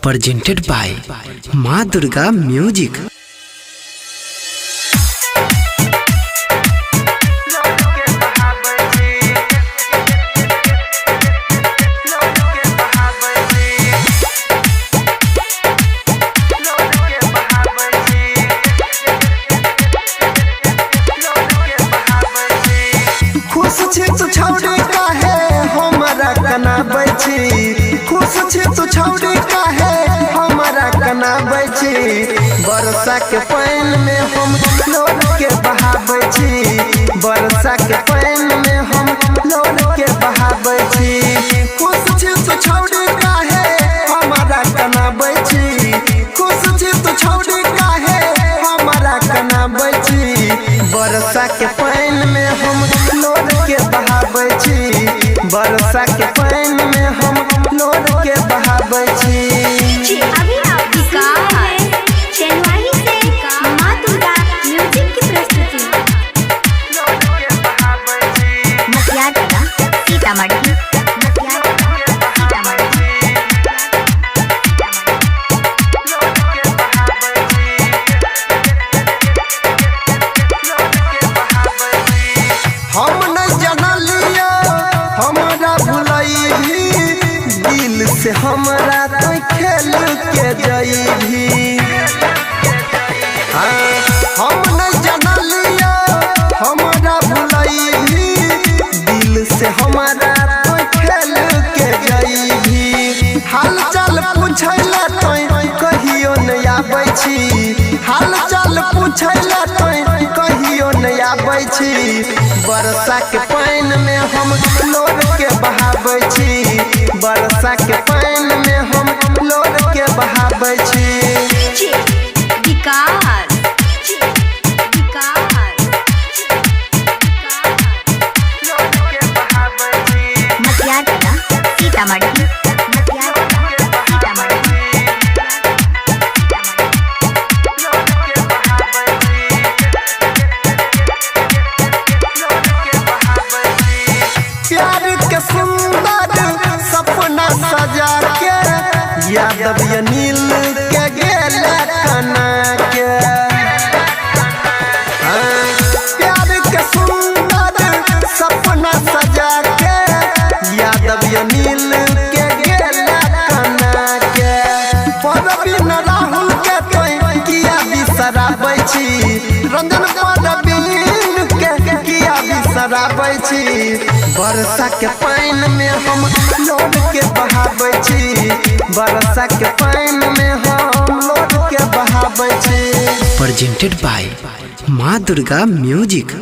presented by माँ Durga music. खुश छी तू छौड़ी काहे हमरा कनाबै छी, खुश छी तू छौड़ी काहे हमरा कनाबै छी। बरसा के पानी में हम लोड के बहाबै छी, बरसा के पानी में हम लोड के बहाबै छी। खुश छी तू छौड़ी काहे हमरा कनाबै छी, खुश छी तू छौड़ी काहे हमरा कनाबै छी। बरसा के पानी में हम लोड के बहाबै छी, बरसा के पानी में हम लोड के बहाबै छी। अभी आप चेन्नई से माँ दुर्गा म्यूजिक की प्रस्तुति। मटिया टोला सीतामढ़ी, मटिया टोला सीतामढ़ी। हम नहीं जनलिया हमरा भुलई भी, दिल से हमरा तो खेल के जई भी। हम नहीं जनलिया हमरा भुलई भी, दिल से हमरा तो खेल के जई भी। हाल चाल पूछैला तो कहियो नहीं आबै छी, हाल चाल पूछैला तो कहियो नहीं आबै छी। बरसा के पानी में हम लोड के बहाबै छी, बरसा के पानी में हम लोड के बहाबै छी। विकास मटिया टोला सीतामढ़ी, मटिया टोला सीतामढ़ी। प्यार के सुंदर सपना सजा के, यादव अनिल के गेल कना के। प्यार के सुंदर सपना सजा के, यादव अनिल के गेल कना के। परवीन राहुल के तो किया बिसराबै छी, रंजन परवीन के किया बिसराबै छी। बरसा के पानी में हम लोड के बहाबै छी, बरसा के पानी में हम लोड के बहाबै छी। presented by माँ दुर्गा म्यूजिक।